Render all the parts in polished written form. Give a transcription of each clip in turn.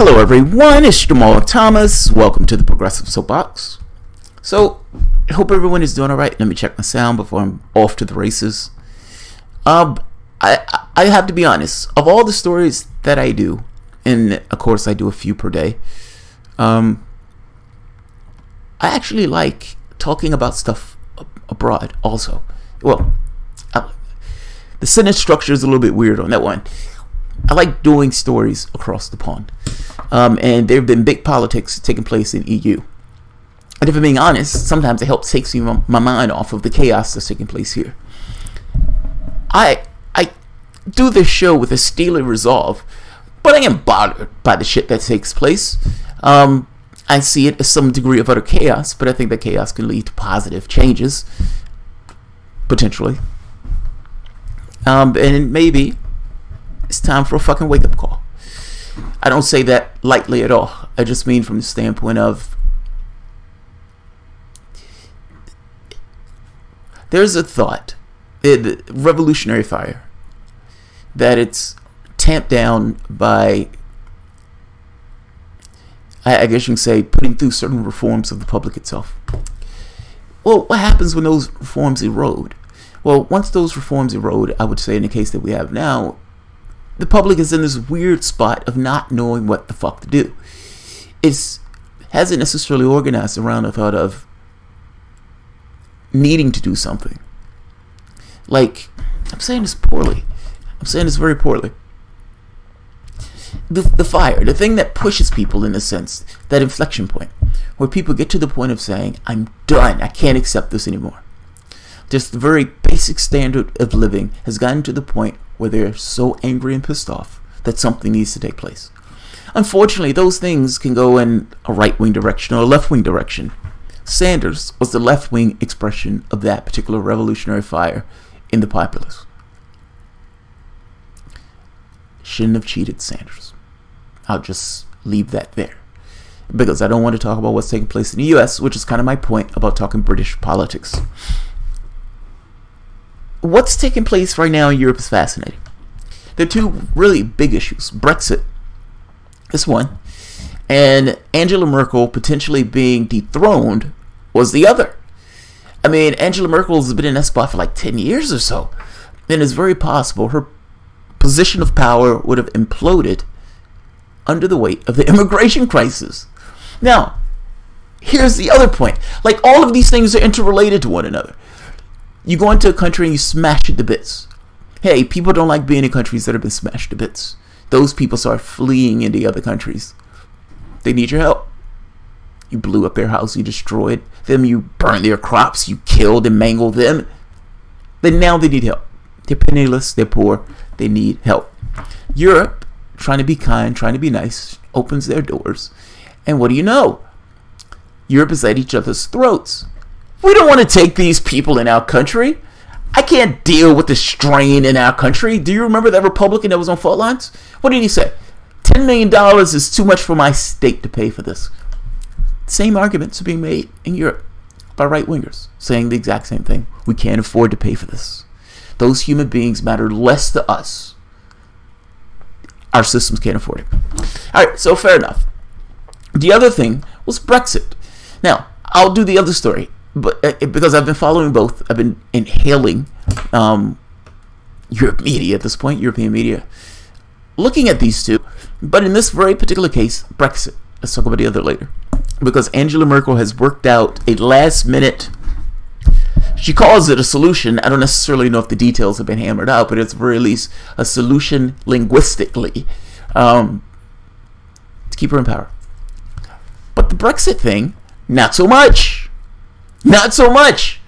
Hello everyone, it's Jamal Thomas. Welcome to the Progressive Soapbox. So, I hope everyone is doing alright. Let me check my sound before I'm off to the races. I have to be honest, of all the stories that I do, and of course I do a few per day, I actually like talking about stuff abroad also. Well, the sentence structure is a little bit weird on that one. I like doing stories across the pond. And there have been big politics taking place in EU. And if I'm being honest, sometimes it helps take my mind off of the chaos that's taking place here. I do this show with a steely resolve, but I am bothered by the shit that takes place. I see it as some degree of utter chaos, but I think that chaos can lead to positive changes, potentially. And maybe it's time for a fucking wake-up call. I don't say that lightly at all. I just mean from the standpoint of there's a thought, the revolutionary fire, that it's tamped down by, I guess you can say, putting through certain reforms of the public itself. Well, what happens when those reforms erode? Well, once those reforms erode, I would say in the case that we have now, the public is in this weird spot of not knowing what the fuck to do. It hasn't necessarily organized around the thought of needing to do something. Like, I'm saying this poorly. I'm saying this very poorly. The fire, the thing that pushes people in a sense, that inflection point, where people get to the point of saying, I'm done, I can't accept this anymore. Just the very basic standard of living has gotten to the point where they're so angry and pissed off that something needs to take place. Unfortunately, those things can go in a right-wing direction or a left-wing direction. Sanders was the left-wing expression of that particular revolutionary fire in the populace. Shouldn't have cheated Sanders. I'll just leave that there, because I don't want to talk about what's taking place in the US, which is kind of my point about talking British politics. What's taking place right now in Europe is fascinating. There are two really big issues. BREXIT is one, and Angela Merkel potentially being dethroned was the other. I mean, Angela Merkel has been in that spot for like 10 years or so, and it's very possible her position of power would have imploded under the weight of the immigration crisis. Now, here's the other point. Like, all of these things are interrelated to one another. You go into a country and you smash it to bits. Hey, people don't like being in countries that have been smashed to bits. Those people start fleeing into other countries. They need your help. You blew up their house, you destroyed them, you burned their crops, you killed and mangled them. Then now they need help. They're penniless, they're poor, they need help. Europe, trying to be kind, trying to be nice, opens their doors. And what do you know? Europe is at each other's throats. We don't want to take these people in our country. I can't deal with the strain in our country. Do you remember that Republican that was on fault lines? What did he say? $10 million is too much for my state to pay for this. Same arguments are being made in Europe by right-wingers, saying the exact same thing. We can't afford to pay for this. Those human beings matter less to us. Our systems can't afford it. All right, so fair enough. The other thing was BREXIT. Now, I'll do the other story. But because I've been following both, I've been inhaling Europe media at this point, European media, looking at these two. But in this very particular case, BREXIT. Let's talk about the other later. Because Angela Merkel has worked out a last-minute, she calls it a solution. I don't necessarily know if the details have been hammered out, but it's at the very least a solution linguistically to keep her in power. But the BREXIT thing, not so much. Not so much.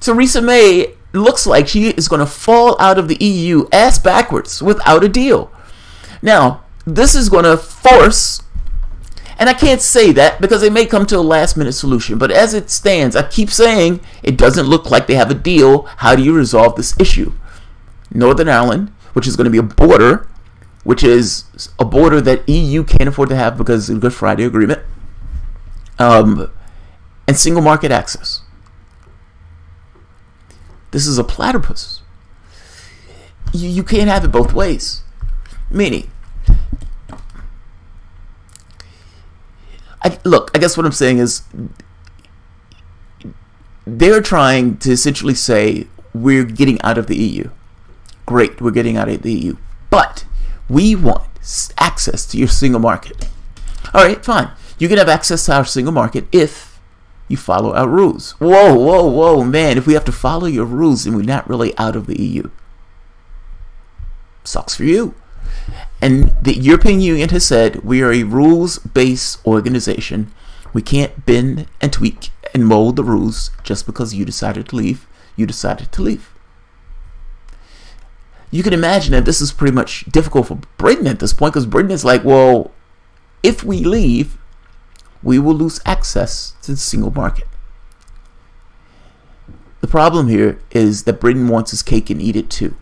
Theresa May looks like she is going to fall out of the EU ass backwards without a deal. Now, this is going to force, and I can't say that because they may come to a last minute solution, but as it stands, I keep saying it doesn't look like they have a deal. How do you resolve this issue? Northern Ireland, which is going to be a border, which is a border that EU can't afford to have because of the Good Friday Agreement, and single market access. This is a platypus. You can't have it both ways. Meaning, Look, I guess what I'm saying is they're trying to essentially say we're getting out of the EU. Great, we're getting out of the EU. But we want access to your single market. All right, fine. You can have access to our single market if you follow our rules. Whoa, whoa, whoa, man. If we have to follow your rules, then we're not really out of the EU. Sucks for you. And the European Union has said we are a rules-based organization. We can't bend and tweak and mold the rules just because you decided to leave. You decided to leave. You can imagine that this is pretty much difficult for Britain at this point, because Britain is like, well, if we leave, we will lose access to the single market. The problem here is that Britain wants his cake and eat it too.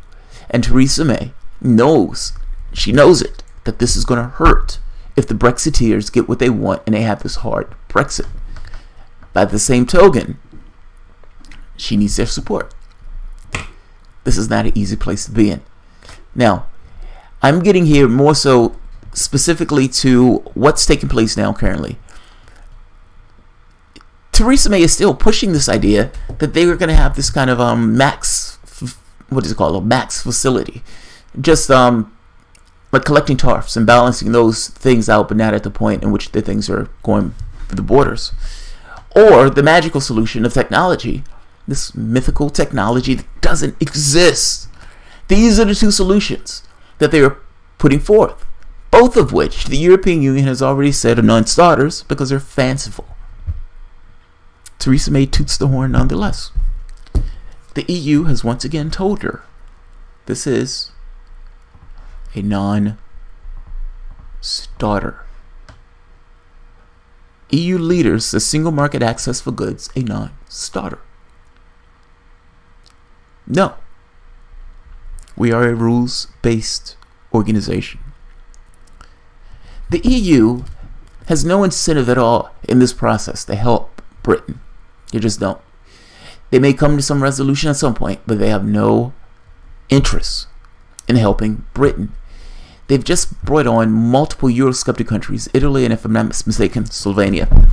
And Theresa May knows, she knows it, that this is going to hurt if the Brexiteers get what they want and they have this hard Brexit. By the same token, she needs their support. This is not an easy place to be in. Now, I'm getting here more so specifically to what's taking place now currently. Theresa May is still pushing this idea that they were going to have this kind of max, what is it called, a max facility. Just like collecting tariffs and balancing those things out, but not at the point in which the things are going for the borders. Or the magical solution of technology, this mythical technology that doesn't exist. These are the two solutions that they are putting forth, both of which the European Union has already said are non-starters because they're fanciful. Theresa May toots the horn nonetheless. The EU has once again told her this is a non-starter. EU leaders, the single market access for goods, a non-starter. No. We are a rules-based organization. The EU has no incentive at all in this process to help Britain. They just don't. They may come to some resolution at some point, but they have no interest in helping Britain. They've just brought on multiple Eurosceptic countries, Italy, and if I'm not mistaken, Slovenia.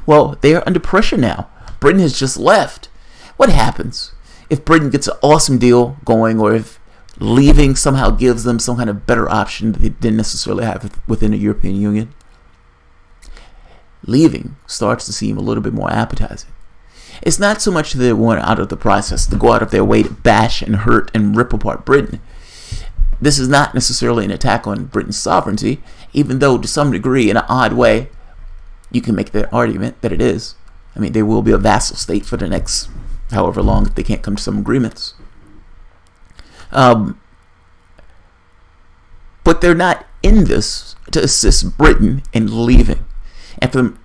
Well, they are under pressure now. Britain has just left. What happens if Britain gets an awesome deal going, or if leaving somehow gives them some kind of better option that they didn't necessarily have within the European Union? Leaving starts to seem a little bit more appetizing. It's not so much that they want out of the process, to go out of their way to bash and hurt and rip apart Britain. This is not necessarily an attack on Britain's sovereignty, even though to some degree, in an odd way, you can make the argument that it is. I mean, they will be a vassal state for the next however long if they can't come to some agreements. But they're not in this to assist Britain in leaving. And from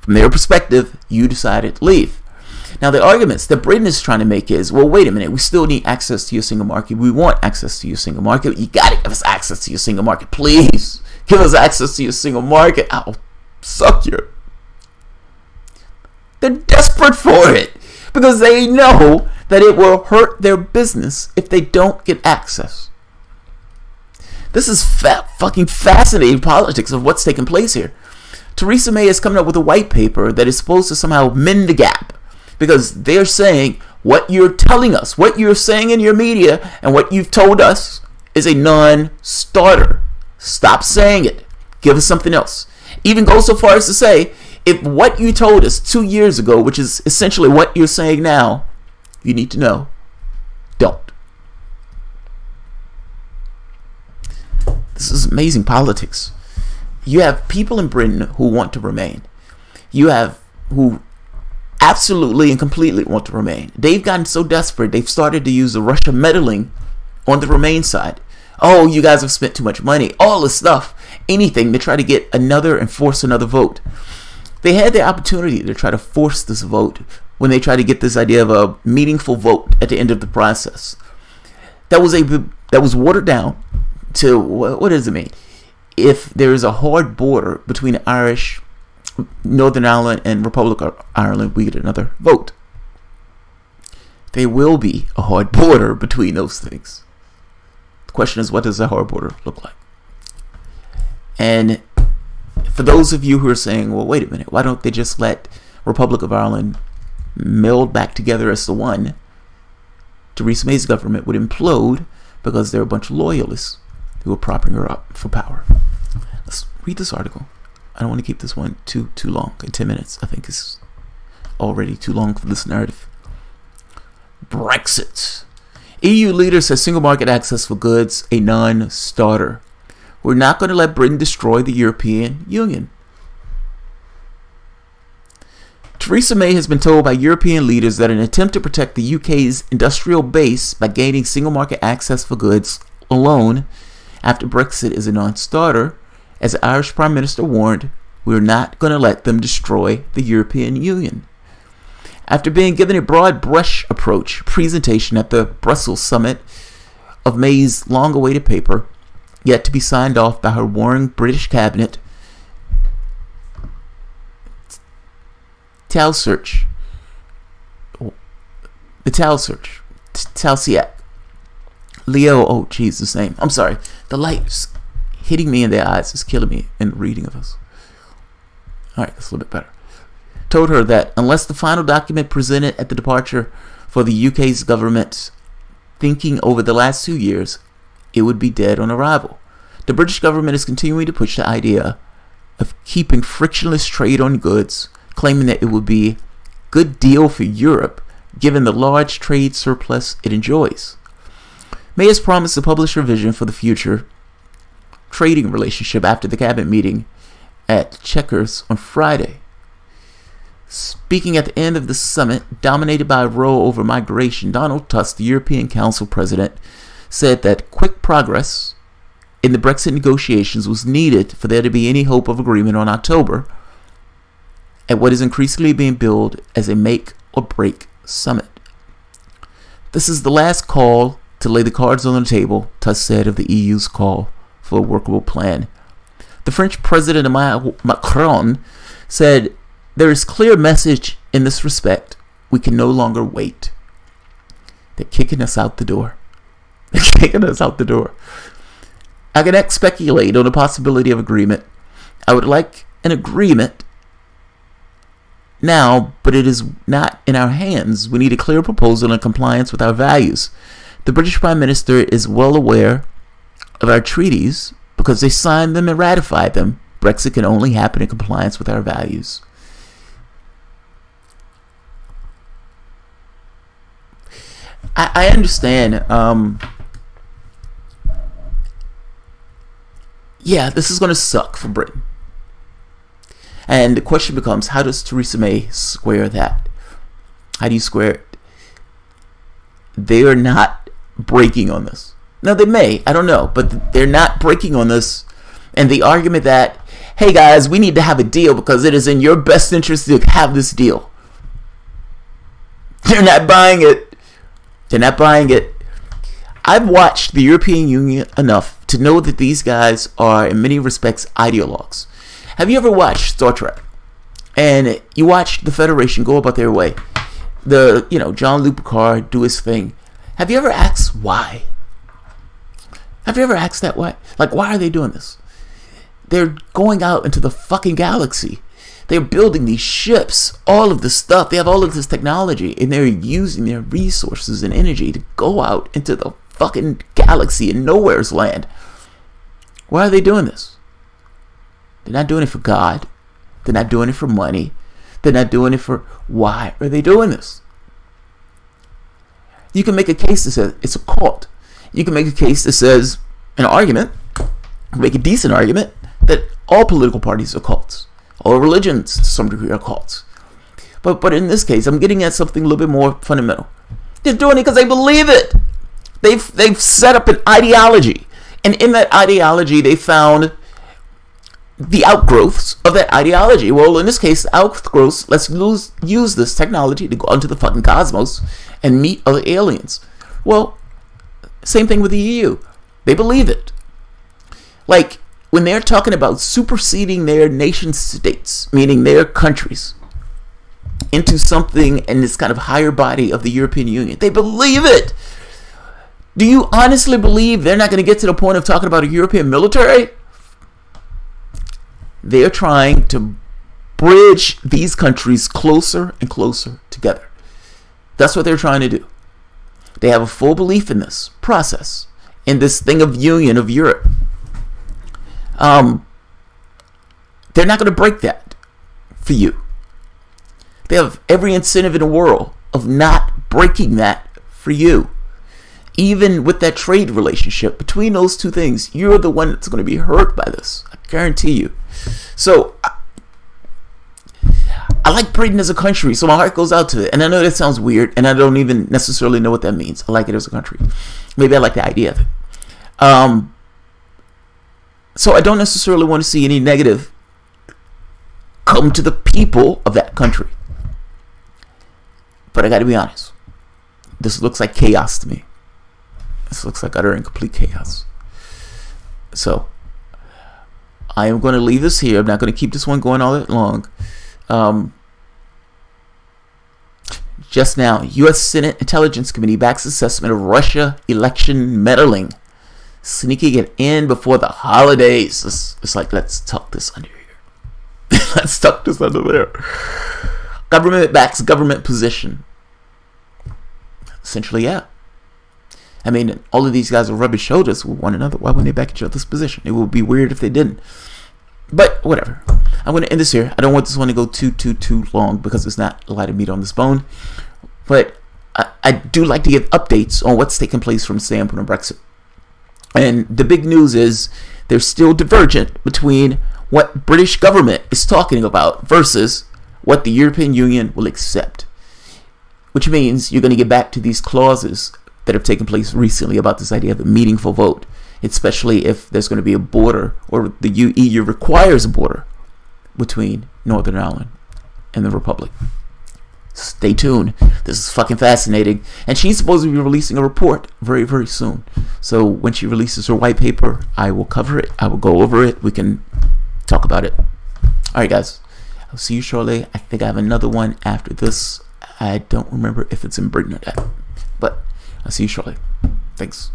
their perspective, you decided to leave. Now, the arguments that Britain is trying to make is, well, wait a minute, we still need access to your single market. We want access to your single market. You got to give us access to your single market. Please, give us access to your single market. I'll suck your... They're desperate for it because they know that it will hurt their business if they don't get access. This is fucking fascinating politics of what's taking place here. Theresa May is coming up with a white paper that is supposed to somehow mend the gap, because they're saying what you're telling us, what you're saying in your media, and what you've told us is a non-starter. Stop saying it. Give us something else. Even go so far as to say, if what you told us 2 years ago, which is essentially what you're saying now, you need to know, don't. This is amazing politics. You have people in Britain who want to remain. You have who absolutely and completely want to remain. They've gotten so desperate, they've started to use the Russia meddling on the Remain side. Oh, you guys have spent too much money. All this stuff. Anything to try to get another and force another vote. They had the opportunity to try to force this vote when they tried to get this idea of a meaningful vote at the end of the process. That was watered down to, what does it mean? If there is a hard border between Irish, Northern Ireland, and Republic of Ireland, we get another vote. There will be a hard border between those things. The question is, what does a hard border look like? And For those of you who are saying, well, wait a minute, why don't they just let Republic of Ireland meld back together as the one? Theresa May's government would implode because there are a bunch of loyalists who are propping her up for power. Let's read this article. I don't want to keep this one too long. In 10 minutes, I think is already too long for this narrative. BREXIT. EU leaders says single market access for goods a non-starter. We're not going to let Britain destroy the European Union. Theresa May has been told by European leaders that an attempt to protect the UK's industrial base by gaining single market access for goods alone after Brexit is a non-starter. As the Irish Prime Minister warned, we're not going to let them destroy the European Union. After being given a broad brush approach presentation at the Brussels summit of May's long-awaited paper, yet to be signed off by her warring British cabinet, Taoiseach, Leo, oh jeez, the name. I'm sorry, the light's hitting me in the eyes is killing me in the reading of this. Alright, that's a little bit better. Told her that unless the final document presented at the departure for the UK's government thinking over the last 2 years, it would be dead on arrival. The British government is continuing to push the idea of keeping frictionless trade on goods, claiming that it would be a good deal for Europe given the large trade surplus it enjoys. May has promised to publish her vision for the future trading relationship after the cabinet meeting at Chequers on Friday. Speaking at the end of the summit, dominated by a row over migration, Donald Tusk, the European Council president, said that quick progress in the Brexit negotiations was needed for there to be any hope of agreement on October at what is increasingly being billed as a make or break summit. This is the last call to lay the cards on the table, Tusk said of the EU's call for a workable plan. The French President Macron said, there is clear message in this respect. We can no longer wait. They're kicking us out the door. They're kicking us out the door. I cannot speculate on the possibility of agreement. I would like an agreement now, but it is not in our hands. We need a clear proposal in compliance with our values. The British Prime Minister is well aware of our treaties because they signed them and ratified them. Brexit can only happen in compliance with our values. I understand. Yeah, this is going to suck for Britain. And the question becomes, how does Theresa May square that? How do you square it? They are not breaking on this. Now, they may. I don't know. But they're not breaking on this. And the argument that, hey, guys, we need to have a deal because it is in your best interest to have this deal. They're not buying it. They're not buying it. I've watched the European Union enough to know that these guys are, in many respects, ideologues. Have you ever watched Star Trek? And you watch the Federation go about their way. Jean-Luc Picard do his thing. Have you ever asked why? Have you ever asked that why? Like, why are they doing this? They're going out into the fucking galaxy. They're building these ships, all of this stuff. They have all of this technology, and they're using their resources and energy to go out into the fucking galaxy in nowhere's land. Why are they doing this? They're not doing it for God. They're not doing it for money. They're not doing it for... Why are they doing this? You can make a case that says it's a cult. You can make a case that says, an argument, make a decent argument, that all political parties are cults. All religions, to some degree, are cults. But in this case, I'm getting at something a little bit more fundamental. They're doing it because they believe it. They've set up an ideology. And in that ideology, they found the outgrowths of that ideology. Well, in this case, outgrowths, let's use this technology to go into the fucking cosmos and meet other aliens. Well, same thing with the EU. They believe it. Like, when they're talking about superseding their nation states, meaning their countries, into something in this kind of higher body of the European Union, they believe it. Do you honestly believe they're not going to get to the point of talking about a European military? They're trying to bridge these countries closer and closer together. That's what they're trying to do. They have a full belief in this process, in this thing of union of Europe. They're not going to break that for you. They have every incentive in the world of not breaking that for you. Even with that trade relationship between those two things, you're the one that's going to be hurt by this. I guarantee you. So, I like Britain as a country, so my heart goes out to it. And I know that sounds weird, and I don't even necessarily know what that means. I like it as a country. Maybe I like the idea of it. So I don't necessarily want to see any negative come to the people of that country. But I got to be honest. This looks like chaos to me. This looks like utter and complete chaos. So, I am going to leave this here. I'm not going to keep this one going all that long. Just now, U.S. Senate Intelligence Committee backs assessment of Russia election meddling. Sneaking it in before the holidays. It's like, let's tuck this under here. Let's tuck this under there. Government backs government position. Essentially, yeah. I mean, all of these guys are rubbing shoulders with one another. Why wouldn't they back each other's position? It would be weird if they didn't. But whatever. I'm going to end this here. I don't want this one to go too long because there's not a lot of meat on this bone. But I do like to give updates on what's taking place from the standpoint of Brexit. And the big news is they're still divergent between what British government is talking about versus what the European Union will accept. Which means you're going to get back to these clauses that have taken place recently about this idea of a meaningful vote, especially if there's going to be a border, or the EU requires a border between Northern Ireland and the Republic. Stay tuned. This is fucking fascinating. And she's supposed to be releasing a report very, very soon. So when she releases her white paper, I will cover it. I will go over it. We can talk about it. Alright, guys. I'll see you shortly. I think I have another one after this. I don't remember if it's in Britain or not. But I'll see you shortly. Thanks.